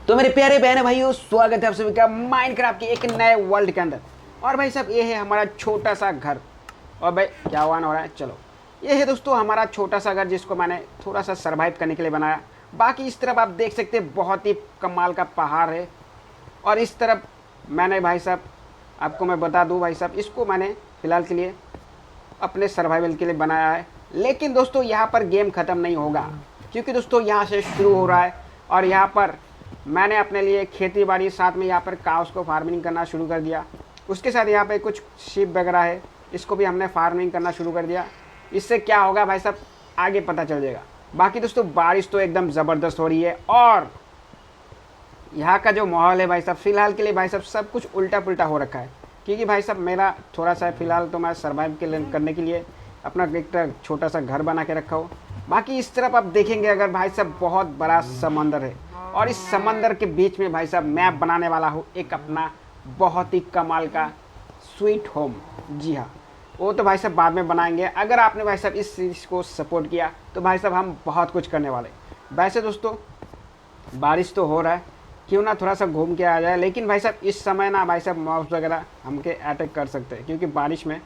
तो मेरे प्यारे बहन भाइयों, स्वागत है आप सभी का माइनक्राफ्ट के एक नए वर्ल्ड के अंदर। और भाई साहब, ये है हमारा छोटा सा घर। और भाई क्या आह्वान हो रहा है, चलो। ये है दोस्तों हमारा छोटा सा घर, जिसको मैंने थोड़ा सा सरवाइव करने के लिए बनाया। बाकी इस तरफ आप देख सकते हैं बहुत ही कमाल का पहाड़ है। और इस तरफ मैंने भाई साहब, आपको मैं बता दूं भाई साहब, इसको मैंने फ़िलहाल के लिए अपने सर्वाइवल के लिए बनाया है। लेकिन दोस्तों यहाँ पर गेम ख़त्म नहीं होगा, क्योंकि दोस्तों यहाँ से शुरू हो रहा है। और यहाँ पर मैंने अपने लिए खेती बाड़ी, साथ में यहाँ पर काउस को फार्मिंग करना शुरू कर दिया। उसके साथ यहाँ पे कुछ शीप वगैरह है, इसको भी हमने फार्मिंग करना शुरू कर दिया। इससे क्या होगा भाई साहब, आगे पता चल जाएगा। बाकी दोस्तों बारिश तो एकदम ज़बरदस्त हो रही है। और यहाँ का जो माहौल है भाई साहब, फ़िलहाल के लिए भाई साहब सब कुछ उल्टा पुल्टा हो रखा है। क्योंकि भाई साहब मेरा थोड़ा सा फ़िलहाल तो मैं सर्वाइव करने के लिए अपना एक छोटा सा घर बना के रखा हूँ। बाकी इस तरफ आप देखेंगे अगर भाई साहब, बहुत बड़ा समंदर है। और इस समंदर के बीच में भाई साहब मैं बनाने वाला हूँ एक अपना बहुत ही कमाल का स्वीट होम। जी हाँ, वो तो भाई साहब बाद में बनाएंगे। अगर आपने भाई साहब इस चीज़ को सपोर्ट किया तो भाई साहब हम बहुत कुछ करने वाले। वैसे दोस्तों बारिश तो हो रहा है, क्यों ना थोड़ा सा घूम के आ जाए। लेकिन भाई साहब इस समय ना भाई साहब मॉब्स वगैरह हमके अटैक कर सकते हैं, क्योंकि बारिश में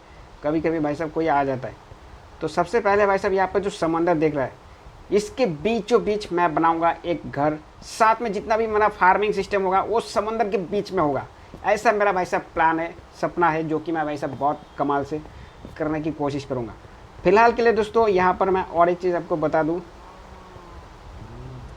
कभी कभी भाई साहब कोई आ जाता है। तो सबसे पहले भाई साहब यहाँ पर जो समंदर देख रहा है, इसके बीचों बीच मैं बनाऊंगा एक घर। साथ में जितना भी मेरा फार्मिंग सिस्टम होगा वो समंदर के बीच में होगा। ऐसा मेरा भाई साहब प्लान है, सपना है, जो कि मैं भाई साहब बहुत कमाल से करने की कोशिश करूँगा। फिलहाल के लिए दोस्तों यहाँ पर मैं और एक चीज़ आपको बता दूँ।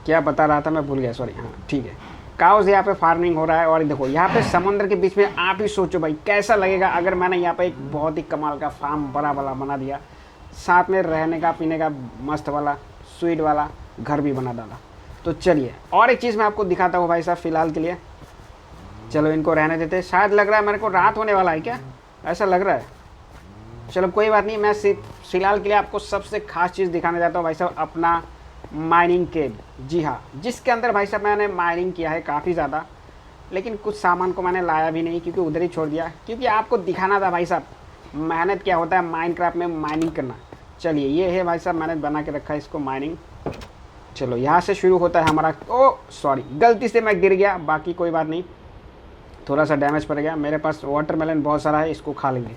क्या बता रहा था मैं भूल गया, सॉरी। हाँ ठीक है, काउस यहाँ पे फार्मिंग हो रहा है। और देखो यहाँ पे समंदर के बीच में, आप ही सोचो भाई कैसा लगेगा अगर मैंने यहाँ पे एक बहुत ही कमाल का फार्म बड़ा वाला बना दिया, साथ में रहने का पीने का मस्त वाला स्वीट वाला घर भी बना डाला। तो चलिए और एक चीज़ मैं आपको दिखाता हूँ भाई साहब फ़िलहाल के लिए। चलो इनको रहने देते। शायद लग रहा है मेरे को रात होने वाला है, क्या ऐसा लग रहा है? चलो कोई बात नहीं, मैं सिर्फ फ़िलहाल के लिए आपको सबसे खास चीज़ दिखाने जाता हूँ भाई साहब, अपना माइनिंग केव। जी हाँ, जिसके अंदर भाई साहब मैंने माइनिंग किया है काफ़ी ज़्यादा। लेकिन कुछ सामान को मैंने लाया भी नहीं, क्योंकि उधर ही छोड़ दिया, क्योंकि आपको दिखाना था भाई साहब मेहनत क्या होता है माइनक्राफ्ट में माइनिंग करना। चलिए ये है भाई साहब, मैंने बना के रखा है इसको माइनिंग। चलो यहाँ से शुरू होता है हमारा। ओ सॉरी, गलती से मैं गिर गया, बाकी कोई बात नहीं, थोड़ा सा डैमेज पड़ गया। मेरे पास वाटरमेलन बहुत सारा है, इसको खा लेंगे।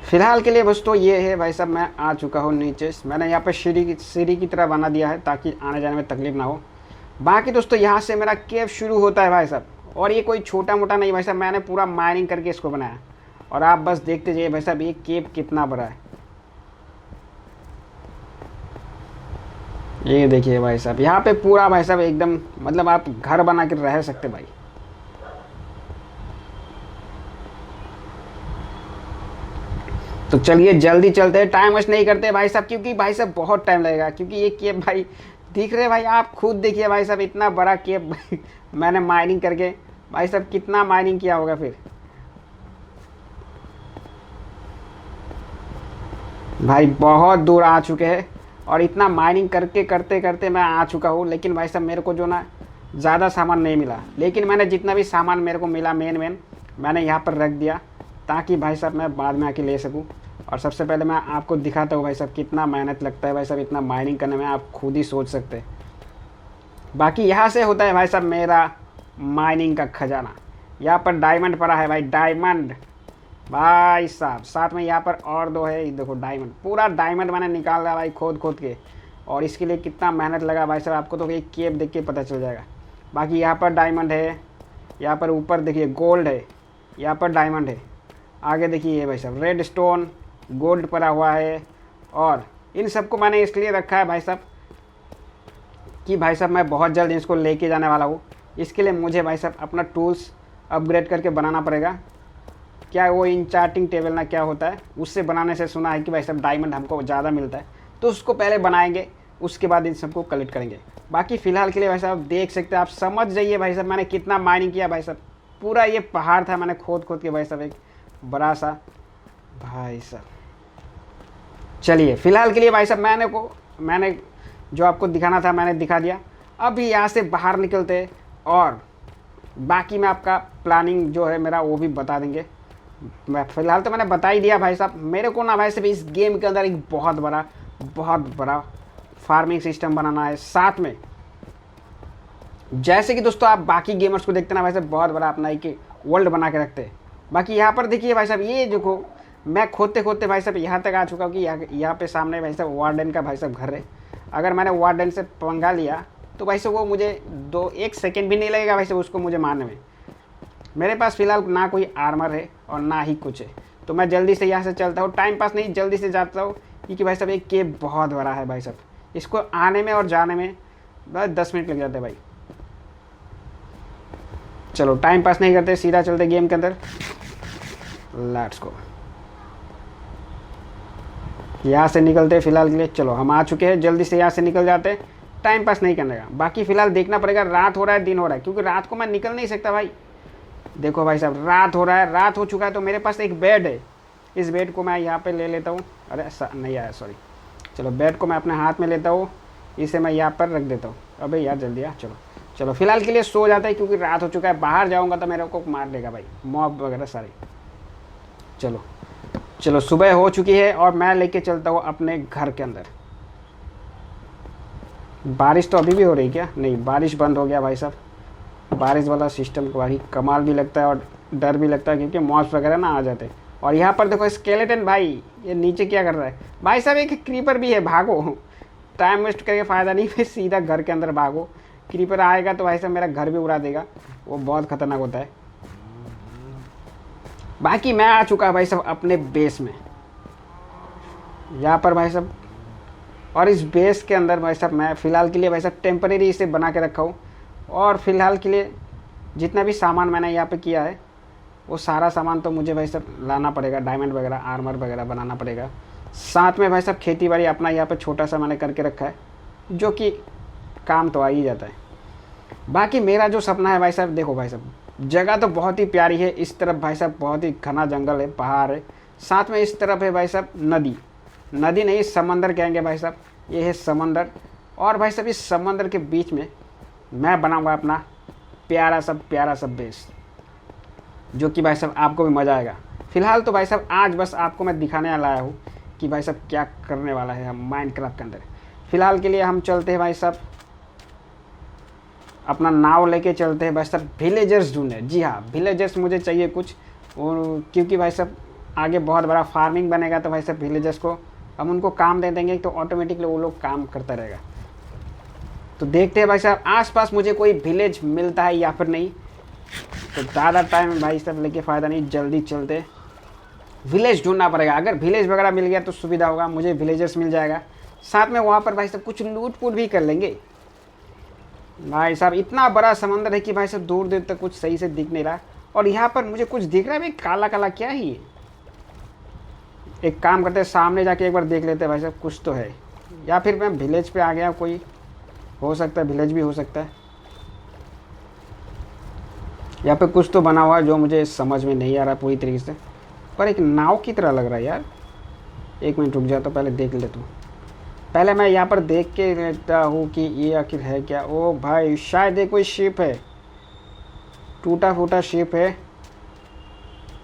फिलहाल के लिए बस तो ये है भाई साहब, मैं आ चुका हूँ नीचे। मैंने यहाँ पर सीढ़ी की तरह बना दिया है, ताकि आने जाने में तकलीफ ना हो। बाकी दोस्तों यहाँ से मेरा केव शुरू होता है भाई साहब। और ये कोई छोटा मोटा नहीं भाई साहब, मैंने पूरा माइनिंग करके इसको बनाया। और आप बस देखते जाइए भाई साहब ये केव कितना बड़ा है। ये देखिए भाई साहब, यहाँ पे पूरा भाई साहब एकदम, मतलब आप घर बना के रह सकते भाई। तो चलिए जल्दी चलते हैं, टाइम वेस्ट नहीं करते भाई साहब, क्योंकि भाई साहब बहुत टाइम लगेगा। क्योंकि ये केव भाई दिख रहे भाई, आप खुद देखिए भाई साहब, इतना बड़ा केव मैंने माइनिंग करके भाई साहब कितना माइनिंग किया होगा फिर। भाई बहुत दूर आ चुके हैं, और इतना माइनिंग करके करते करते मैं आ चुका हूँ। लेकिन भाई साहब मेरे को जो ना ज़्यादा सामान नहीं मिला, लेकिन मैंने जितना भी सामान मेरे को मिला मेन मैंने यहाँ पर रख दिया, ताकि भाई साहब मैं बाद में आके ले सकूँ। और सबसे पहले मैं आपको दिखाता हूँ भाई साहब कितना मेहनत लगता है भाई साहब इतना माइनिंग करने में, आप खुद ही सोच सकते हैं। बाकी यहाँ से होता है भाई साहब मेरा माइनिंग का खजाना। यहाँ पर डायमंड पड़ा है भाई, डायमंड भाई साहब। साथ में यहाँ पर और दो है, देखो डायमंड, पूरा डायमंड मैंने निकाला भाई खोद खोद के। और इसके लिए कितना मेहनत लगा भाई साहब, आपको तो एक केव देख के पता चल जाएगा। बाकी यहाँ पर डायमंड है, यहाँ पर ऊपर देखिए गोल्ड है, यहाँ पर डायमंड है। आगे देखिए भाई साहब रेड स्टोन, गोल्ड पड़ा हुआ है। और इन सबको मैंने इसलिए रखा है भाई साहब कि भाई साहब मैं बहुत जल्द इसको लेके जाने वाला हूँ। इसके लिए मुझे भाई साहब अपना टूल्स अपग्रेड करके बनाना पड़ेगा। क्या वो इंचार्टिंग टेबल ना क्या होता है, उससे बनाने से सुना है कि भाई साहब डायमंड हमको ज़्यादा मिलता है। तो उसको पहले बनाएंगे, उसके बाद इन सबको कलेक्ट करेंगे। बाकी फ़िलहाल के लिए भाई साहब देख सकते हैं, आप समझ जाइए भाई साहब मैंने कितना माइनिंग किया भाई साहब। पूरा ये पहाड़ था, मैंने खोद खोद के भाई साहब एक बड़ा सा भाई साहब। चलिए फ़िलहाल के लिए भाई साहब मैंने जो आपको दिखाना था मैंने दिखा दिया। अभी यहाँ से बाहर निकलते हैं, और बाकी मैं आपका प्लानिंग जो है मेरा वो भी बता देंगे। मैं फ़िलहाल तो मैंने बता ही दिया भाई साहब, मेरे को ना भाई साहब इस गेम के अंदर एक बहुत बड़ा फार्मिंग सिस्टम बनाना है। साथ में जैसे कि दोस्तों आप बाकी गेमर्स को देखते ना भाई साहब, बहुत बड़ा अपना एक वर्ल्ड बना के रखते हैं। बाकी यहाँ पर देखिए भाई साहब, ये देखो मैं खोदते खोदते भाई साहब यहाँ तक आ चुका हूँ कि यहाँ पे सामने भाई साहब वार्डन का भाई साहब घर है। अगर मैंने वार्डन से पंगा लिया तो भाई साहब वो मुझे 1 सेकेंड भी नहीं लगेगा भाई साहब उसको मुझे मारने में। मेरे पास फ़िलहाल ना कोई आर्मर है और ना ही कुछ है, तो मैं जल्दी से यहाँ से चलता हूँ, टाइम पास नहीं जल्दी से जाता हूँ, क्योंकि भाई साहब एक केव बहुत बड़ा है भाई साहब, इसको आने में और जाने में बस 10 मिनट लग जाते हैं भाई। चलो टाइम पास नहीं करते, सीधा चलते गेम के अंदर, लेट्स गो। यहाँ से निकलते फ़िलहाल के लिए, चलो हम आ चुके हैं, जल्दी से यहाँ से निकल जाते हैं, टाइम पास नहीं करने का। बाकी फ़िलहाल देखना पड़ेगा रात हो रहा है दिन हो रहा है, क्योंकि रात को मैं निकल नहीं सकता भाई। देखो भाई साहब रात हो रहा है, रात हो चुका है, तो मेरे पास एक बेड है, इस बेड को मैं यहाँ पे ले लेता हूँ। अरे नहीं आया, सॉरी। चलो बेड को मैं अपने हाथ में लेता हूँ, इसे मैं यहाँ पर रख देता हूँ। अबे यार जल्दी आ, चलो चलो फ़िलहाल के लिए सो जाता है, क्योंकि रात हो चुका है, बाहर जाऊँगा तो मेरे को मार देगा भाई, मॉब वगैरह सारे। चलो चलो सुबह हो चुकी है और मैं लेके चलता हूँ अपने घर के अंदर। बारिश तो अभी भी हो रही क्या? नहीं, बारिश बंद हो गया भाई साहब। बारिश वाला सिस्टम को भाई कमाल भी लगता है और डर भी लगता है, क्योंकि मॉब्स वगैरह ना आ जाते। और यहाँ पर देखो स्केलेटन भाई, ये नीचे क्या कर रहा है भाई साहब? एक क्रीपर भी है, भागो, टाइम वेस्ट करके फ़ायदा नहीं, फिर सीधा घर के अंदर भागो। क्रीपर आएगा तो भाई साहब मेरा घर भी उड़ा देगा, वो बहुत ख़तरनाक होता है। बाकी मैं आ चुका भाई साहब अपने बेस में, यहाँ पर भाई साहब। और इस बेस के अंदर भाई साहब मैं फ़िलहाल के लिए भाई साहब टेम्परेरी इसे बना के रखा हूँ। और फ़िलहाल के लिए जितना भी सामान मैंने यहाँ पे किया है, वो सारा सामान तो मुझे भाई साहब लाना पड़ेगा, डायमंड वगैरह आर्मर वगैरह बनाना पड़ेगा। साथ में भाई साहब खेती बाड़ी अपना यहाँ पे छोटा सा मैंने करके रखा है, जो कि काम तो आ ही जाता है। बाकी मेरा जो सपना है भाई साहब, देखो भाई साहब जगह तो बहुत ही प्यारी है। इस तरफ भाई साहब बहुत ही घना जंगल है, पहाड़ है, साथ में इस तरफ है भाई साहब नदी, नदी नहीं समंदर कहेंगे भाई साहब, ये है समंदर। और भाई साहब इस समंदर के बीच में मैं बनाऊंगा अपना प्यारा सा बेस, जो कि भाई साहब आपको भी मज़ा आएगा। फ़िलहाल तो भाई साहब आज बस आपको मैं दिखाने लाया हूँ कि भाई साहब क्या करने वाला है हम माइनक्राफ्ट के अंदर। फ़िलहाल के लिए हम चलते हैं भाई साहब, अपना नाव लेके चलते हैं भाई साहब विलेजर्स ढूंढने। जी हाँ, विलेजर्स मुझे चाहिए कुछ, और क्योंकि भाई साहब आगे बहुत बड़ा फार्मिंग बनेगा, तो भाई साहब विलेजर्स को हम उनको काम दे देंगे, तो ऑटोमेटिकली वो लोग काम करता रहेगा। तो देखते हैं भाई साहब आसपास मुझे कोई विलेज मिलता है या फिर नहीं। तो ज़्यादा टाइम भाई साहब लेके फ़ायदा नहीं, जल्दी चलते, विलेज ढूंढना पड़ेगा। अगर विलेज वगैरह मिल गया तो सुविधा होगा, मुझे विलेजर्स मिल जाएगा, साथ में वहाँ पर भाई साहब कुछ लूट पूट भी कर लेंगे। भाई साहब इतना बड़ा समंदर है कि भाई साहब दूर दूर तक कुछ सही से दिख नहीं रहा। और यहाँ पर मुझे कुछ दिख रहा है भाई, काला काला क्या ही है। एक काम करते हैं, सामने जाके एक बार देख लेते हैं भाई साहब, कुछ तो है। या फिर मैं विलेज पे आ गया, कोई हो सकता है, विलेज भी हो सकता है। यहाँ पे कुछ तो बना हुआ है जो मुझे समझ में नहीं आ रहा पूरी तरीके से, पर एक नाव की तरह लग रहा है यार। एक मिनट रुक जा, तो पहले देख लेता हूँ। पहले मैं यहाँ पर देख के लेता हूँ कि ये आखिर है क्या। ओ भाई शायद ये कोई शिप है, टूटा फूटा शिप है,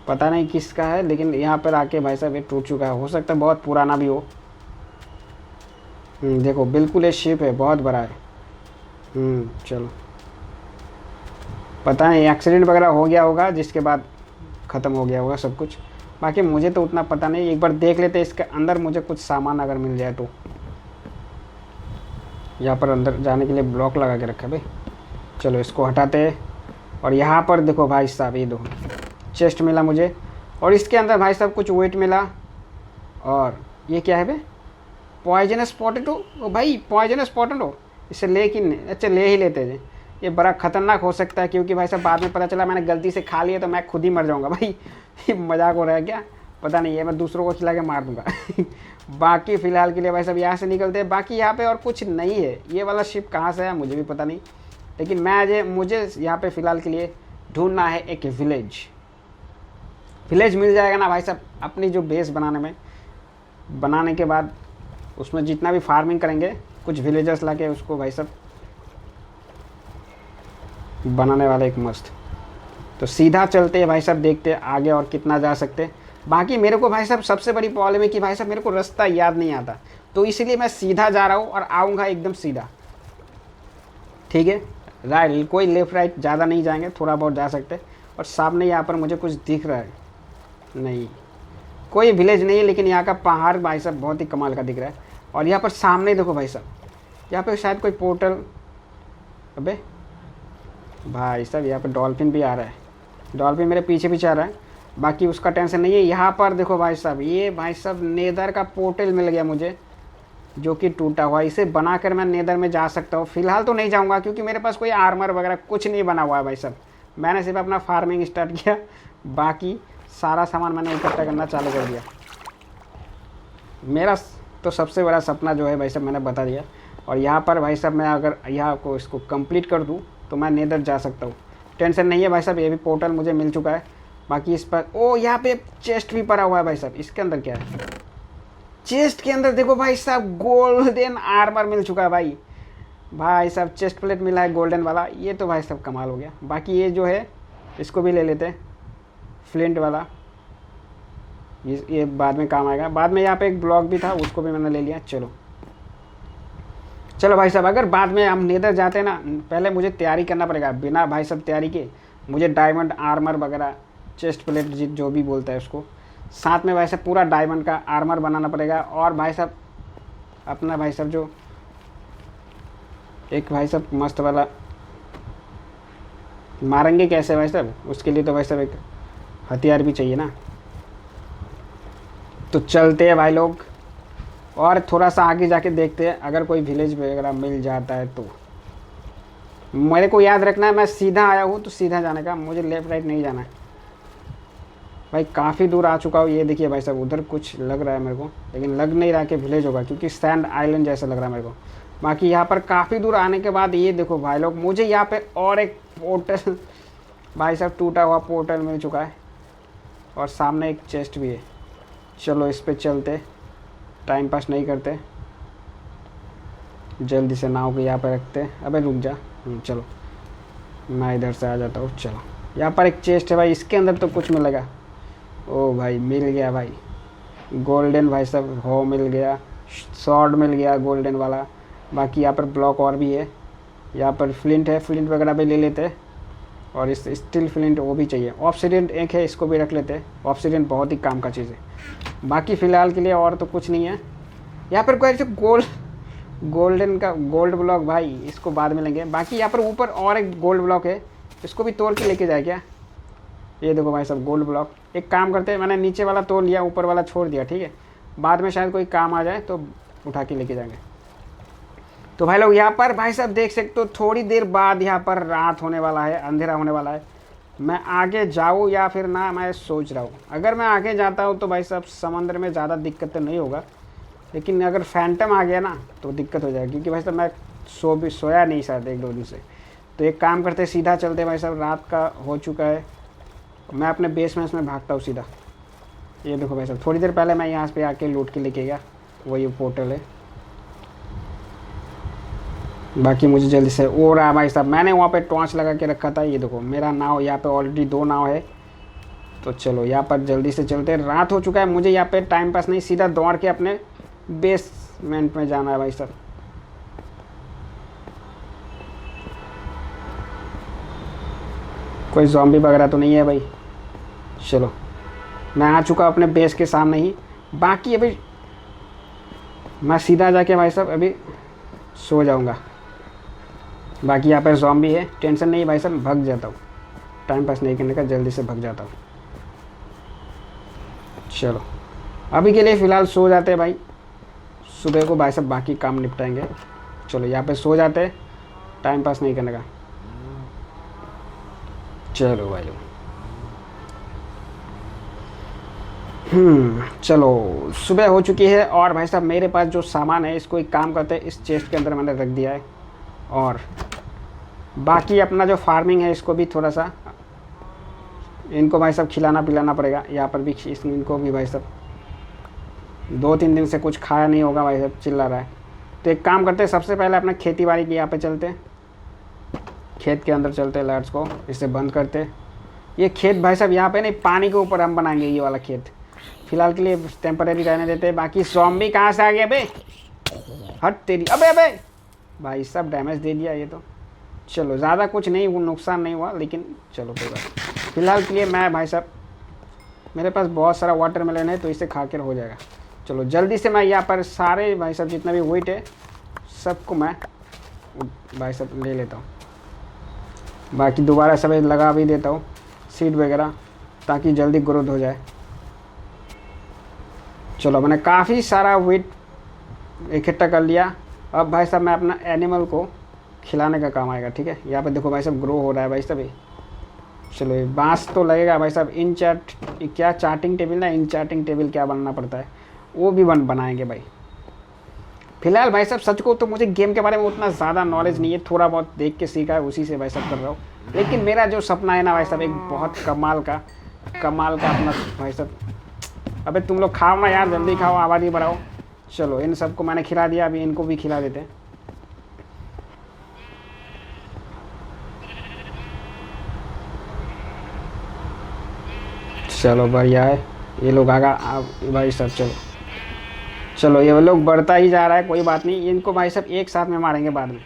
पता नहीं किसका है, लेकिन यहाँ पर आके भाई साहब ये टूट चुका है। हो सकता है बहुत पुराना भी हो। देखो बिल्कुल ये शिप है, बहुत बड़ा है। चलो, पता नहीं एक्सीडेंट वगैरह हो गया होगा, जिसके बाद ख़त्म हो गया होगा सब कुछ। बाकी मुझे तो उतना पता नहीं, एक बार देख लेते इसके अंदर मुझे कुछ सामान अगर मिल जाए तो। यहाँ पर अंदर जाने के लिए ब्लॉक लगा के रखा है भाई, चलो इसको हटाते हैं। और यहाँ पर देखो भाई साहब, ये दो चेस्ट मिला मुझे, और इसके अंदर भाई साहब कुछ वेट मिला। और ये क्या है भाई? Poisonous potato. ओ भाई पॉइजनस पोटैटो, इसे ले कि नहीं? अच्छा ले ही लेते हैं। ये बड़ा ख़तरनाक हो सकता है, क्योंकि भाई साहब बाद में पता चला मैंने गलती से खा लिया तो मैं खुद ही मर जाऊँगा भाई। ये मजाक हो रहा है क्या? पता नहीं है, मैं दूसरों को खिला के मार दूँगा। बाकी फ़िलहाल के लिए भाई साहब यहाँ से निकलते हैं। बाकी यहाँ पे और कुछ नहीं है। ये वाला शिप कहाँ से है मुझे भी पता नहीं, लेकिन मुझे यहाँ पे फ़िलहाल के लिए ढूंढना है एक विलेज। विलेज मिल जाएगा ना भाई साहब, अपनी जो बेस बनाने के बाद उसमें जितना भी फार्मिंग करेंगे, कुछ विलेजर्स ला के उसको भाई साहब बनाने वाला एक मस्त। तो सीधा चलते हैं भाई साहब, देखते हैं आगे और कितना जा सकते हैं। बाकी मेरे को भाई साहब सबसे बड़ी प्रॉब्लम है कि भाई साहब मेरे को रास्ता याद नहीं आता, तो इसीलिए मैं सीधा जा रहा हूँ और आऊँगा एकदम सीधा। ठीक है, राइट, कोई लेफ़्ट राइट ज़्यादा नहीं जाएंगे, थोड़ा बहुत जा सकते। और सामने यहाँ पर मुझे कुछ दिख रहा है, नहीं कोई विलेज नहीं है, लेकिन यहाँ का पहाड़ भाई साहब बहुत ही कमाल का दिख रहा है। और यहाँ पर सामने देखो भाई साहब, यहाँ पे शायद कोई पोर्टल, अबे भाई साहब यहाँ पर डॉल्फिन भी आ रहा है, डॉल्फिन मेरे पीछे पीछे आ रहा है। बाकी उसका टेंशन नहीं है। यहाँ पर देखो भाई साहब, ये भाई साहब नेदर का पोर्टल मिल गया मुझे, जो कि टूटा हुआ। इसे बनाकर मैं नेदर में जा सकता हूँ। फिलहाल तो नहीं जाऊँगा क्योंकि मेरे पास कोई आर्मर वगैरह कुछ नहीं बना हुआ है भाई साहब। मैंने सिर्फ अपना फार्मिंग स्टार्ट किया, बाकी सारा सामान मैंने इकट्ठा करना चालू कर दिया। मेरा तो सबसे बड़ा सपना जो है भाई साहब मैंने बता दिया। और यहाँ पर भाई साहब मैं अगर यहाँ को इसको कंप्लीट कर दूँ तो मैं नेदर जा सकता हूँ, टेंशन नहीं है भाई साहब। ये भी पोर्टल मुझे मिल चुका है। बाकी इस पर ओ यहाँ पे चेस्ट भी पड़ा हुआ है भाई साहब। इसके अंदर क्या है? चेस्ट के अंदर देखो भाई साहब गोल्डन आर्मर मिल चुका है भाई। भाई साहब चेस्ट प्लेट मिला है गोल्डन वाला, ये तो भाई साहब कमाल हो गया। बाकी ये जो है इसको भी ले लेते हैं, फ्लिंट वाला, ये बाद में काम आएगा। बाद में यहाँ पे एक ब्लॉक भी था, उसको भी मैंने ले लिया। चलो चलो भाई साहब, अगर बाद में हम नेदर जाते हैं ना, पहले मुझे तैयारी करना पड़ेगा। बिना भाई साहब तैयारी के मुझे डायमंड आर्मर वगैरह, चेस्ट प्लेट जो भी बोलता है उसको, साथ में भाई साहब पूरा डायमंड का आर्मर बनाना पड़ेगा। और भाई साहब अपना भाई साहब जो एक भाई साहब मस्त वाला मारेंगे कैसे भाई साहब, उसके लिए तो भाई साहब एक हथियार भी चाहिए ना। तो चलते हैं भाई लोग और थोड़ा सा आगे जाके देखते हैं, अगर कोई विलेज वगैरह मिल जाता है तो। मेरे को याद रखना है मैं सीधा आया हूँ तो सीधा जाने का, मुझे लेफ़्ट राइट नहीं जाना है भाई। काफ़ी दूर आ चुका हूँ। ये देखिए भाई साहब उधर कुछ लग रहा है मेरे को, लेकिन लग नहीं रहा कि विलेज होगा क्योंकि सैंड आइलैंड जैसा लग रहा है मेरे को। बाकी यहाँ पर काफ़ी दूर आने के बाद ये देखो भाई लोग, मुझे यहाँ पे और एक पोर्टल भाई साहब टूटा हुआ पोर्टल मिल चुका है। और सामने एक चेस्ट भी है। चलो इस पे चलते, टाइम पास नहीं करते, जल्दी से नाव को यहाँ पर रखते। अबे रुक जा, चलो मैं इधर से आ जाता हूँ। चलो यहाँ पर एक चेस्ट है भाई, इसके अंदर तो कुछ मिलेगा। ओ भाई मिल गया भाई गोल्डन, भाई साहब हो मिल गया, शॉर्ट मिल गया गोल्डन वाला। बाकी यहाँ पर ब्लॉक और भी है, यहाँ पर फ्लिंट है, फ्लिंट वगैरह भी ले लेते हैं। और इस स्टील फ्लिंट वो भी चाहिए। ऑब्सीडियन एक है, इसको भी रख लेते हैं। ऑब्सीडियन बहुत ही काम का चीज़ है। बाकी फ़िलहाल के लिए और तो कुछ नहीं है। यहाँ पर कोई ऐसे गोल्डन का गोल्ड ब्लॉक भाई, इसको बाद में लेंगे। बाकी यहाँ पर ऊपर और एक गोल्ड ब्लॉक है, इसको भी तोड़ के लेके जाए क्या? ये देखो भाई साहब गोल्ड ब्लॉक। एक काम करते हैं, मैंने नीचे वाला तोड़ लिया, ऊपर वाला छोड़ दिया, ठीक है। बाद में शायद कोई काम आ जाए तो उठा के लेके जाएंगे। तो भाई लोग यहाँ पर भाई साहब देख सकते हो, थोड़ी देर बाद यहाँ पर रात होने वाला है, अंधेरा होने वाला है। मैं आगे जाऊँ या फिर ना, मैं सोच रहा हूँ। अगर मैं आगे जाता हूँ तो भाई साहब समंदर में ज़्यादा दिक्कत तो नहीं होगा, लेकिन अगर फैंटम आ गया ना तो दिक्कत हो जाएगी, क्योंकि भाई साहब मैं सोया नहीं शायद 1-2 दिन से। तो एक काम करते सीधा चलते भाई साहब, रात का हो चुका है। मैं अपने बेस में इसमें भागता हूँ सीधा। ये देखो भाई साहब, थोड़ी देर पहले मैं यहाँ पे आके लूट के लेके गया, वही पोर्टल है। बाकी मुझे जल्दी से हो रहा है भाई साहब, मैंने वहाँ पे टॉर्च लगा के रखा था। ये देखो मेरा नाव यहाँ पे ऑलरेडी 2 नाव है। तो चलो यहाँ पर जल्दी से चलते, रात हो चुका है। मुझे यहाँ पे टाइम पास नहीं, सीधा दौड़ के अपने बेसमेंट में जाना है भाई साहब। कोई ज़ॉम्बी वगैरह तो नहीं है भाई। चलो मैं आ चुका अपने बेस के सामने ही। बाकी अभी मैं सीधा जाके भाई साहब अभी सो जाऊंगा। बाकी यहाँ पर ज़ॉम्बी है, टेंशन नहीं भाई साहब, भाग जाता हूँ। टाइम पास नहीं करने का, जल्दी से भाग जाता हूँ। चलो अभी के लिए फ़िलहाल सो जाते हैं भाई, सुबह को भाई साहब बाकी काम निपटाएंगे। चलो यहाँ पे सो जाते, टाइम पास नहीं करने का। चलो भाई चलो सुबह हो चुकी है। और भाई साहब मेरे पास जो सामान है, इसको एक काम करते हैं, इस चेस्ट के अंदर मैंने रख दिया है। और बाकी अपना जो फार्मिंग है, इसको भी थोड़ा सा इनको भाई साहब खिलाना पिलाना पड़ेगा। यहाँ पर भी इनको भी भाई साहब 2-3 दिन से कुछ खाया नहीं होगा भाई साहब, चिल्ला रहा है। तो एक काम करते हैं, सबसे पहले अपना खेती बाड़ी की यहाँ पे चलते हैं, खेत के अंदर चलते हैं। लाइट्स को इसे बंद करते हैं। ये खेत भाई साहब यहाँ पे नहीं, पानी के ऊपर हम बनाएंगे ये वाला खेत। फिलहाल के लिए टेम्परेरी रहने देते हैं। बाकी ज़ॉम्बी कहाँ से आ गया बे? हट तेरी, अबे अबे भाई साहब डैमेज दे दिया ये तो। चलो ज़्यादा कुछ नहीं, वो नुकसान नहीं हुआ, लेकिन चलो कोई बात। फिलहाल के लिए मैं भाई साहब, मेरे पास बहुत सारा वाटरमेलन है तो इसे खा कर हो जाएगा। चलो जल्दी से मैं यहाँ पर सारे भाई साहब जितना भी वेट है सबको मैं भाई साहब ले लेता हूँ। बाकी दोबारा सब लगा भी देता हूँ सीड वगैरह, ताकि जल्दी ग्रोथ हो जाए। चलो मैंने काफ़ी सारा वेट इकट्ठा कर लिया। अब भाई साहब मैं अपना एनिमल को खिलाने का काम आएगा, ठीक है। यहाँ पे देखो भाई साहब ग्रो हो रहा है भाई साहब ये। चलो ये बांस तो लगेगा भाई साहब। इन क्या चार्टिंग टेबल ना, इन चार्टिंग टेबल क्या बनना पड़ता है, वो भी बनाएंगे भाई। फिलहाल भाई साहब सच को तो मुझे गेम के बारे में उतना ज़्यादा नॉलेज नहीं है, थोड़ा बहुत देख के सीखा है, उसी से भाई साहब कर रहा हूँ। लेकिन मेरा जो सपना है ना भाई साहब, एक बहुत कमाल का अपना भाई साहब। अबे तुम लोग खाओ ना यार, जल्दी खाओ, आबादी बढ़ाओ। चलो इन सबको मैंने खिला दिया, अभी इनको भी खिला देते हैं। चलो बढ़िया है, ये लोग आगा भाई साहब। चलो ये लोग बढ़ता ही जा रहा है, कोई बात नहीं, इनको भाई साहब एक साथ में मारेंगे बाद में।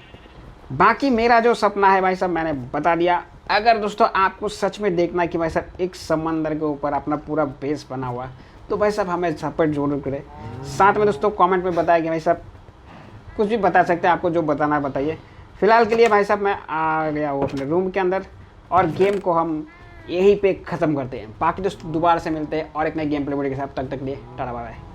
बाकी मेरा जो सपना है भाई साहब मैंने बता दिया। अगर दोस्तों आपको सच में देखना है कि भाई साहब एक समंदर के ऊपर अपना पूरा बेस बना हुआ है, तो भाई साहब हमें सपोर्ट जरूर करें। साथ में दोस्तों कमेंट में बताएं कि भाई साहब कुछ भी बता सकते हैं, आपको जो बताना है बताइए। फिलहाल के लिए भाई साहब मैं आ गया हूँ अपने रूम के अंदर, और गेम को हम यहीं पे ख़त्म करते हैं। बाकी दोस्तों दोबारा से मिलते हैं और एक नए गेम प्ले वीडियो के साथ। तब तक लिए टाटा बाय बाय।